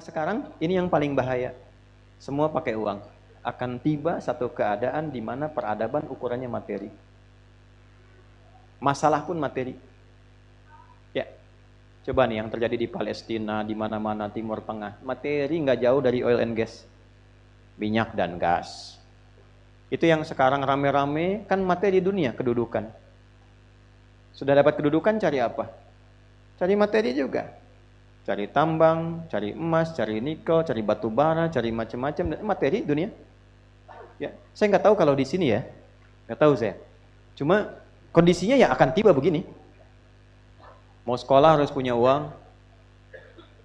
sekarang ini yang paling bahaya. Semua pakai uang. Akan tiba satu keadaan di mana peradaban ukurannya materi. Masalah pun materi. Ya, coba nih yang terjadi di Palestina, di mana-mana Timur Tengah. Materi nggak jauh dari oil and gas. Minyak dan gas. Itu yang sekarang rame-rame, kan materi dunia, kedudukan. Sudah dapat kedudukan, cari apa? Cari materi juga. Cari tambang, cari emas, cari nikel, cari batu bara, cari macam-macam materi dunia. Ya, saya nggak tahu kalau di sini ya, nggak tahu saya. Cuma kondisinya ya akan tiba begini. Mau sekolah harus punya uang.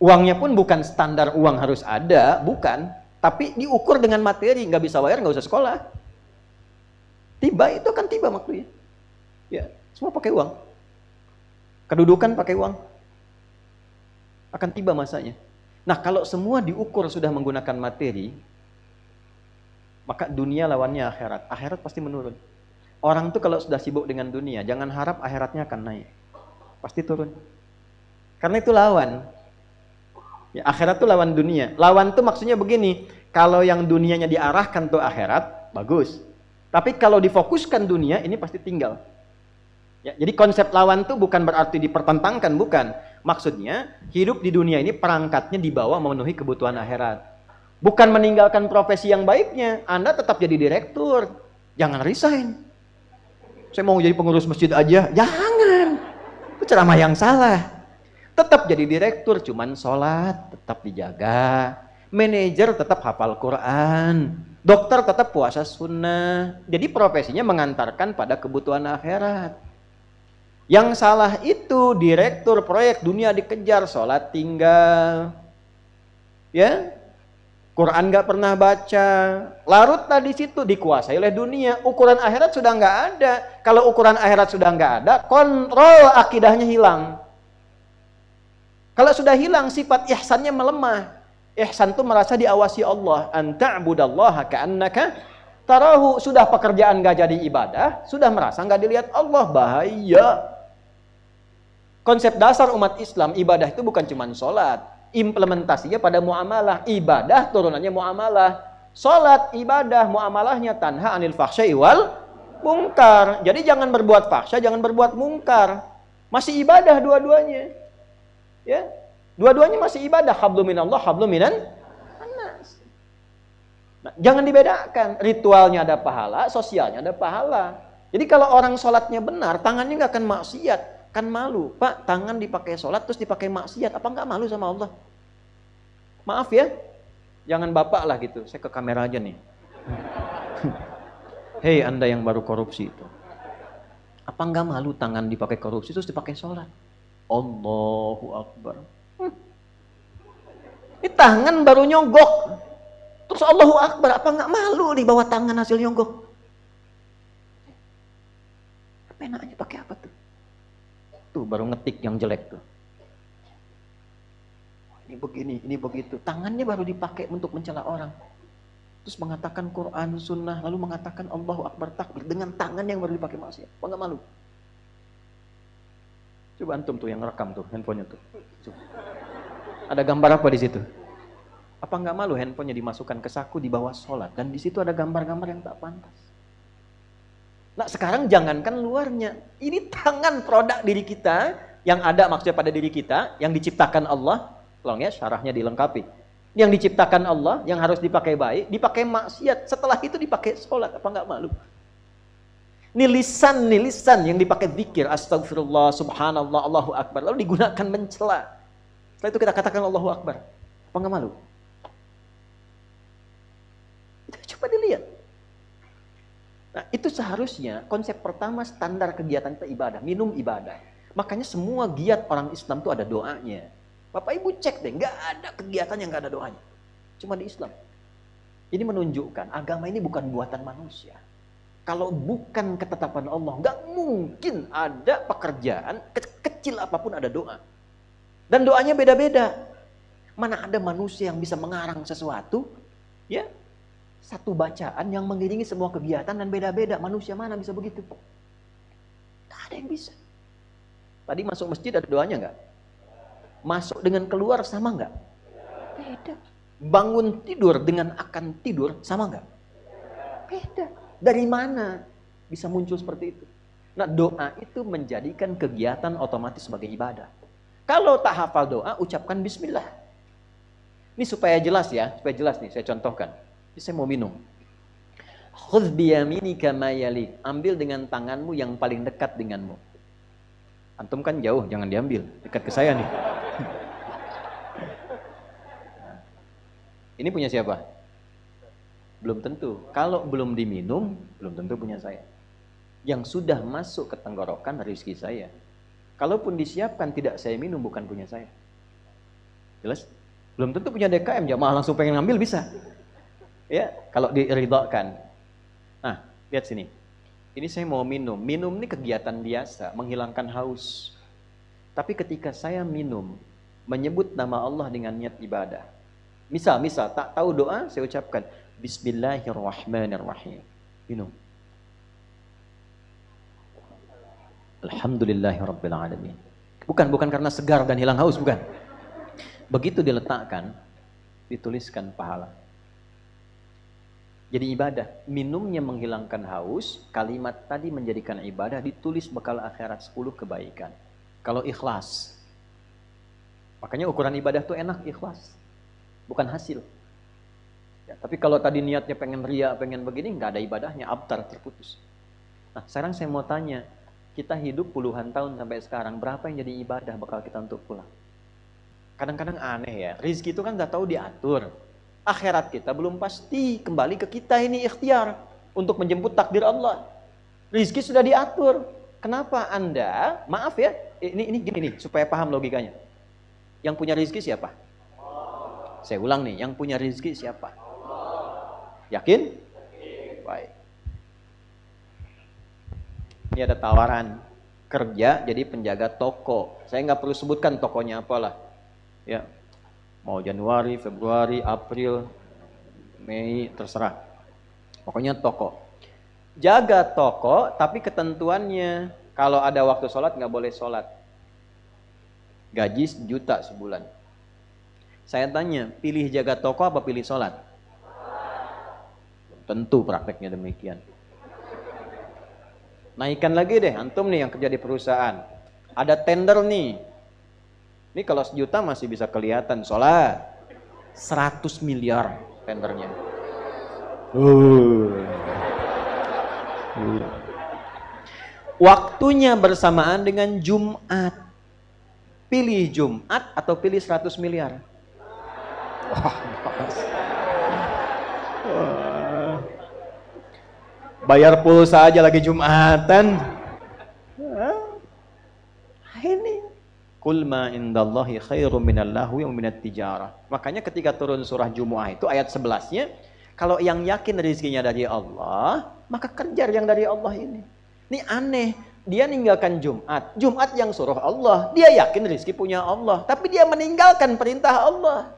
Uangnya pun bukan standar uang harus ada, bukan. Tapi diukur dengan materi, nggak bisa bayar, nggak usah sekolah. Tiba itu akan tiba waktunya. Ya, semua pakai uang. Kedudukan pakai uang. Akan tiba masanya. Nah, kalau semua diukur sudah menggunakan materi, maka dunia lawannya akhirat. Akhirat pasti menurun. Orang tuh kalau sudah sibuk dengan dunia, jangan harap akhiratnya akan naik. Pasti turun. Karena itu lawan. Ya, akhirat tuh lawan dunia. Lawan tuh maksudnya begini, kalau yang dunianya diarahkan tuh akhirat, bagus. Tapi kalau difokuskan dunia, ini pasti tinggal. Ya, jadi konsep lawan tuh bukan berarti dipertentangkan, bukan. Maksudnya, hidup di dunia ini perangkatnya dibawa memenuhi kebutuhan akhirat. Bukan meninggalkan profesi yang baiknya. Anda tetap jadi direktur. Jangan resign. Saya mau jadi pengurus masjid aja. Jangan. Itu ceramah yang salah. Tetap jadi direktur, cuman sholat tetap dijaga. Manajer tetap hafal Quran. Dokter tetap puasa sunnah. Jadi profesinya mengantarkan pada kebutuhan akhirat. Yang salah itu direktur proyek dunia dikejar, sholat tinggal, ya, Quran nggak pernah baca, larut tadi situ dikuasai oleh dunia. Ukuran akhirat sudah nggak ada. Kalau ukuran akhirat sudah nggak ada, kontrol akidahnya hilang. Kalau sudah hilang, sifat ihsannya melemah. Ihsan itu merasa diawasi Allah. Anta'budallaha ka'annaka tarahu. Sudah pekerjaan nggak jadi ibadah, sudah merasa nggak dilihat Allah, bahaya. Konsep dasar umat Islam, ibadah itu bukan cuma sholat. Implementasinya pada muamalah. Ibadah turunannya muamalah. Sholat, ibadah, muamalahnya tanha anil fahsyai wal mungkar. Jadi jangan berbuat fahsya, jangan berbuat mungkar. Masih ibadah dua-duanya. Ya, dua-duanya masih ibadah. Hablum minallah, hablum minan nas. Nah, jangan dibedakan. Ritualnya ada pahala, sosialnya ada pahala. Jadi kalau orang sholatnya benar, tangannya nggak akan maksiat. Kan malu, Pak, tangan dipakai sholat terus dipakai maksiat, apa nggak malu sama Allah? Maaf ya, jangan bapak lah gitu, saya ke kamera aja nih. Hei Anda yang baru korupsi itu, apa nggak malu tangan dipakai korupsi terus dipakai sholat? Allahu Akbar. Ini tangan baru nyogok, terus Allahu Akbar, apa nggak malu di bawah tangan hasil nyogok? Penanya pakai apa tuh? Tuh baru ngetik yang jelek tuh. Ini begini, ini begitu. Tangannya baru dipakai untuk mencela orang. Terus mengatakan Quran, sunnah, lalu mengatakan Allahu Akbar takbir dengan tangan yang baru dipakai maksiat. Apa nggak malu? Coba antum tuh yang rekam tuh handphonenya tuh. Coba. Ada gambar apa di situ? Apa nggak malu handphonenya dimasukkan ke saku di bawah sholat dan di situ ada gambar-gambar yang tak pantas? Nah sekarang jangankan luarnya, ini tangan produk diri kita yang ada maksudnya pada diri kita, yang diciptakan Allah, tolong ya syarahnya dilengkapi. Yang diciptakan Allah, yang harus dipakai baik, dipakai maksiat, setelah itu dipakai sholat, apa nggak malu? Ini lisan yang dipakai zikir, astagfirullah, subhanallah, Allahu Akbar, lalu digunakan mencela. Setelah itu kita katakan Allahu Akbar, apa nggak malu? Coba dilihat. Nah, itu seharusnya konsep pertama standar kegiatan kita ibadah, minum ibadah. Makanya semua giat orang Islam itu ada doanya. Bapak Ibu cek deh, nggak ada kegiatan yang nggak ada doanya. Cuma di Islam. Ini menunjukkan agama ini bukan buatan manusia. Kalau bukan ketetapan Allah, nggak mungkin ada pekerjaan kecil apapun ada doa. Dan doanya beda-beda. Mana ada manusia yang bisa mengarang sesuatu, ya? Satu bacaan yang mengiringi semua kegiatan dan beda-beda. Manusia mana bisa begitu? Gak ada yang bisa. Tadi masuk masjid ada doanya nggak? Masuk dengan keluar sama nggak? Beda. Bangun tidur dengan akan tidur sama nggak? Beda. Dari mana bisa muncul seperti itu? Nah, doa itu menjadikan kegiatan otomatis sebagai ibadah. Kalau tak hafal doa, ucapkan bismillah. Ini supaya jelas ya, supaya jelas nih, saya contohkan. Ini saya mau minum. Khudh biyaminika ma yali. Ambil dengan tanganmu yang paling dekat denganmu. Antum kan jauh, jangan diambil. Dekat ke saya nih. Ini punya siapa? Belum tentu. Kalau belum diminum, belum tentu punya saya. Yang sudah masuk ke tenggorokan rezeki saya. Kalaupun disiapkan tidak saya minum, bukan punya saya. Jelas? Belum tentu punya DKM, jamaah langsung pengen ngambil bisa. Ya, kalau diridhakan. Nah, lihat sini. Ini saya mau minum. Minum ini kegiatan biasa, menghilangkan haus. Tapi ketika saya minum, menyebut nama Allah dengan niat ibadah. Misal, tak tahu doa, saya ucapkan Bismillahirrahmanirrahim. Minum. Alhamdulillahirrabbilalamin. Bukan karena segar dan hilang haus, bukan. Begitu diletakkan, dituliskan pahala. Jadi ibadah. Minumnya menghilangkan haus, kalimat tadi menjadikan ibadah, ditulis bekal akhirat 10 kebaikan. Kalau ikhlas. Makanya ukuran ibadah tuh enak, ikhlas. Bukan hasil. Ya, tapi kalau tadi niatnya pengen ria, pengen begini, nggak ada ibadahnya, abtar, terputus. Nah, sekarang saya mau tanya, kita hidup puluhan tahun sampai sekarang, berapa yang jadi ibadah bakal kita untuk pulang? Kadang-kadang aneh ya, rezeki itu kan nggak tahu diatur. Akhirat kita belum pasti, kembali ke kita ini ikhtiar untuk menjemput takdir Allah. Rezeki sudah diatur. Kenapa Anda, maaf ya, ini gini nih, supaya paham logikanya. Yang punya rezeki siapa? Saya ulang nih, yang punya rezeki siapa? Yakin? Baik. Ini ada tawaran kerja jadi penjaga toko. Saya nggak perlu sebutkan tokonya apalah. Ya, mau Januari, Februari, April, Mei, terserah. Pokoknya toko. Jaga toko, tapi ketentuannya kalau ada waktu sholat nggak boleh sholat. Gaji 1 juta sebulan. Saya tanya, pilih jaga toko apa pilih sholat? Tentu prakteknya demikian. Naikkan lagi deh, antum nih yang kerja di perusahaan. Ada tender nih. Ini kalau 1 juta masih bisa kelihatan, sholat. 100 miliar tendernya. Waktunya bersamaan dengan Jumat. Pilih Jumat atau pilih 100 miliar? Bayar pulsa aja lagi Jumatan. Ini Qul ma indallahi khairum minal lahwi wa minat tijarah. Makanya ketika turun surah Jumu'ah itu ayat 11-nya, kalau yang yakin rezekinya dari Allah, maka kejar yang dari Allah ini. Ini aneh, dia meninggalkan Jumat. Jumat yang suruh Allah, dia yakin rezeki punya Allah, tapi dia meninggalkan perintah Allah.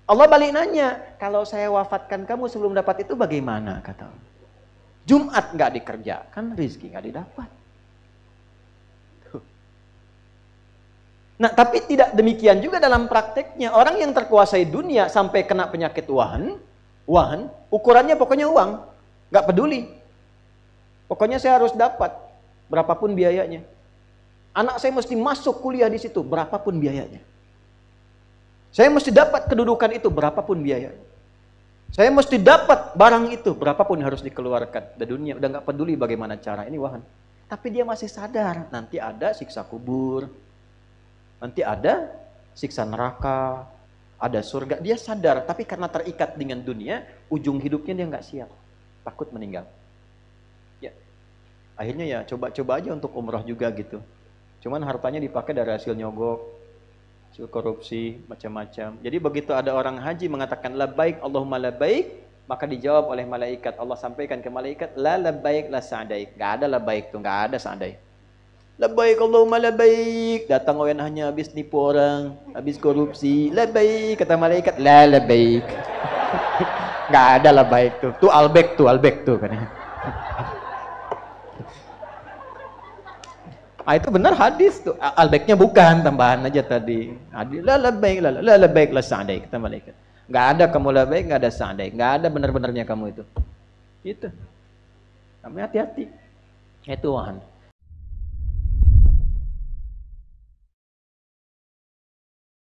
Allah balik nanya, kalau saya wafatkan kamu sebelum dapat itu bagaimana? Kata Allah. Jumat nggak dikerjakan, rezeki nggak didapat. Nah, tapi tidak demikian juga dalam prakteknya. Orang yang terkuasai dunia sampai kena penyakit wahan, ukurannya pokoknya uang, nggak peduli. Pokoknya saya harus dapat, berapapun biayanya. Anak saya mesti masuk kuliah di situ, berapapun biayanya. Saya mesti dapat kedudukan itu, berapapun biayanya. Saya mesti dapat barang itu, berapapun harus dikeluarkan. Di dunia udah nggak peduli bagaimana cara ini wahan. Tapi dia masih sadar, nanti ada siksa kubur. Nanti ada siksa neraka, ada surga. Dia sadar, tapi karena terikat dengan dunia, ujung hidupnya dia nggak siap. Takut meninggal. Ya, akhirnya ya coba-coba aja untuk umrah juga gitu. Cuman hartanya dipakai dari hasil nyogok, hasil korupsi, macam-macam. Jadi begitu ada orang haji mengatakan labbaik Allahumma labbaik, maka dijawab oleh malaikat. Allah sampaikan ke malaikat, la labbaik la sa'daik. Gak ada labbaik tuh, gak ada sa'daik. Labbaik Allahumma labbaik. Datang orang hanya habis nipu orang, habis korupsi. Labbaik, kata malaikat, la labbaik. Gak ada labbaik tuh. Tuh albek tuh kan. Ah, itu benar hadis tuh. Al-baiknya bukan, tambahan aja tadi. Hadis la labbaik la labbaik la sa'daik kata malaikat. Enggak ada kamu labbaik, enggak ada sa'daik. Enggak ada benar-benarnya kamu itu. Gitu. Kamu hati-hati. Itu Tuhan.